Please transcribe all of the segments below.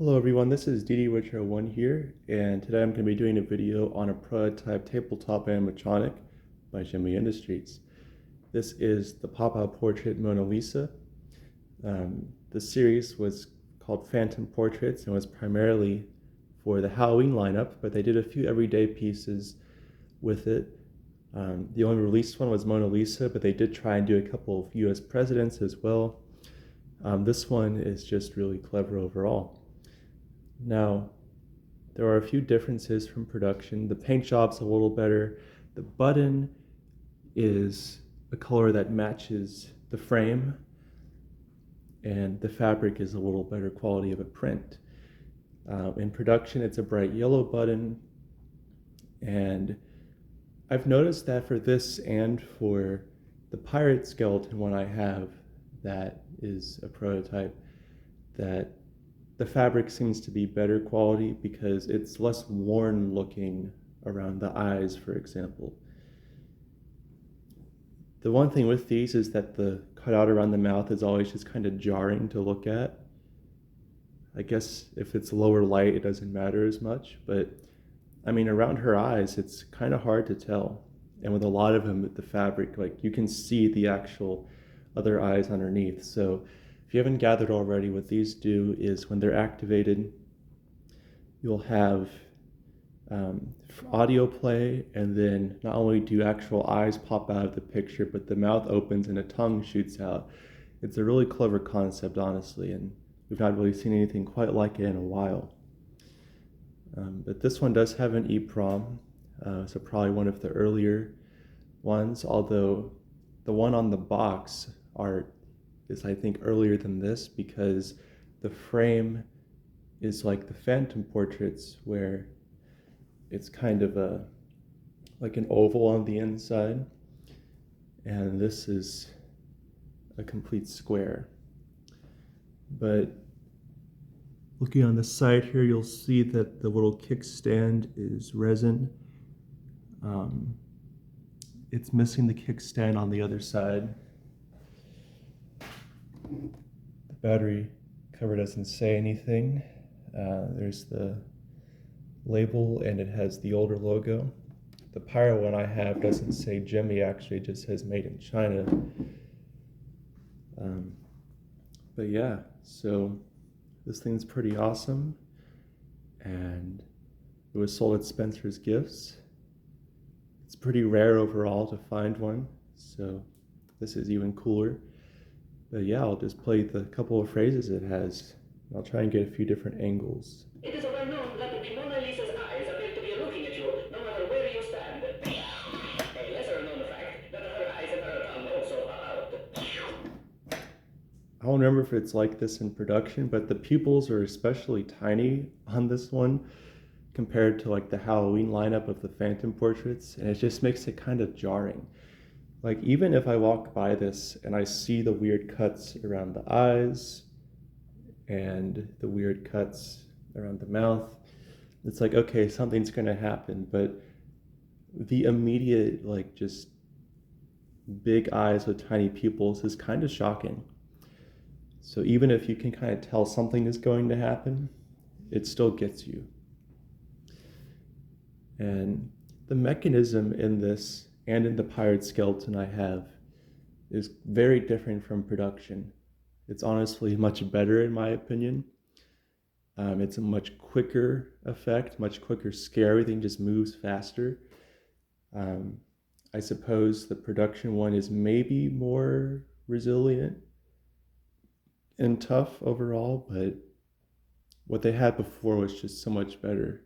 Hello everyone, this is DD1 here, and today I'm going to be doing a video on a prototype tabletop animatronic by Gemmy Industries. This is the pop-out portrait Mona Lisa. The series was called Phantom Portraits and was primarily for the Halloween lineup, but they did a few everyday pieces with it. The only released one was Mona Lisa, but they did try and do a couple of US presidents as well. This one is just really clever overall. Now, there are a few differences from production. The paint job's a little better. The button is a color that matches the frame, and the fabric is a little better quality of a print. In production, it's a bright yellow button, and I've noticed that for this and for the pirate skeleton one I have that is a prototype, that the fabric seems to be better quality because it's less worn looking around the eyes, for example. The one thing with these is that the cutout around the mouth is always just kind of jarring to look at. I guess if it's lower light, it doesn't matter as much, but I mean, around her eyes, it's kind of hard to tell. And with a lot of them, the fabric, like you can see the actual other eyes underneath. So if you haven't gathered already, what these do is when they're activated, you'll have audio play, and then not only do actual eyes pop out of the picture, but the mouth opens and a tongue shoots out. It's a really clever concept, honestly, and we've not really seen anything quite like it in a while. But this one does have an EEPROM, so probably one of the earlier ones, although the one on the box art is, I think, earlier than this because the frame is like the Phantom Portraits, where it's kind of like an oval on the inside, and this is a complete square. But looking on the side here, you'll see that the little kickstand is resin. It's missing the kickstand on the other side. The battery cover doesn't say anything. There's the label and it has the older logo. The pirate one I have doesn't say Gemmy, actually, it just says made in China. But yeah, so this thing's pretty awesome, and it was sold at Spencer's Gifts. It's pretty rare overall to find one, so this is even cooler. But yeah, I'll just play the couple of phrases it has. I'll try and get a few different angles. It is well known that the Mona Lisa's eyes appear to be looking at you, no matter where you stand. A lesser known fact that her eyes and her tongue also pop out. I don't remember if it's like this in production, but the pupils are especially tiny on this one compared to like the Halloween lineup of the Phantom Portraits, and it just makes it kind of jarring. Like, even if I walk by this and I see the weird cuts around the eyes and the weird cuts around the mouth, it's like, okay, something's gonna happen, but the immediate, like, just big eyes with tiny pupils is kind of shocking. So even if you can kind of tell something is going to happen, it still gets you. And the mechanism in this and in the pirate skeleton I have is very different from production. It's honestly much better in my opinion. It's a much quicker effect, much quicker scare. Everything just moves faster. I suppose the production one is maybe more resilient and tough overall, but what they had before was just so much better.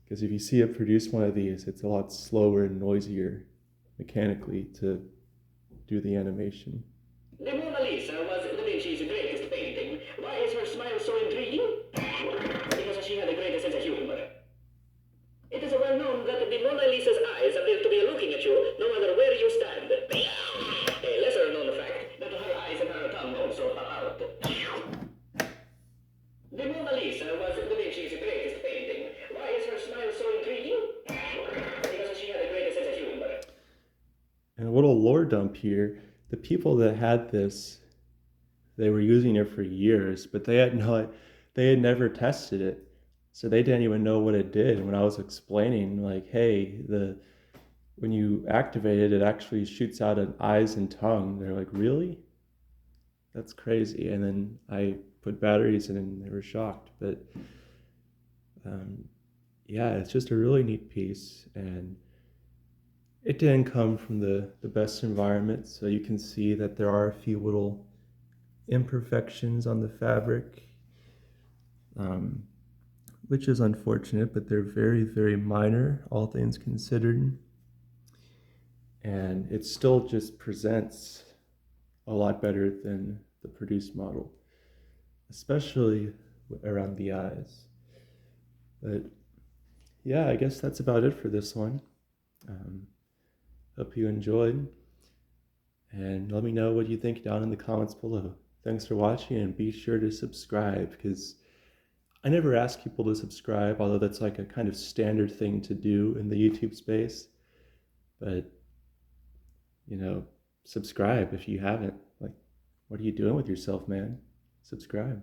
Because if you see it produce one of these, it's a lot slower and noisier mechanically to do the animation. The Mona Lisa was Da Vinci's greatest painting. Why is her smile so intriguing? Because she had a great sense of humor. It is well known that the Mona Lisa's eyes appear to be looking at you, no matter where you stand. A lesser known fact that her eyes and her tongue also pop out. The Mona Lisa was Da Vinci's greatest painting. Why is her smile so intriguing? Because she had a great sense of humor. And a little lore dump here, the people that had this, they were using it for years, but they they had never tested it. So they didn't even know what it did. When I was explaining, like, hey, when you activate it, it actually shoots out an eyes and tongue. They're like, really? That's crazy. And then I put batteries in and they were shocked. But um, yeah, it's just a really neat piece. And it didn't come from the best environment. So you can see that there are a few little imperfections on the fabric, um, which is unfortunate, but they're very, very minor, all things considered. And it still just presents a lot better than the produced model, especially around the eyes. But yeah, I guess that's about it for this one. Um, Hope you enjoyed, and let me know what you think down in the comments below. Thanks for watching, and be sure to subscribe, because I never ask people to subscribe, although that's like a kind of standard thing to do in the YouTube space. But, subscribe if you haven't. Like, what are you doing with yourself, man? Subscribe.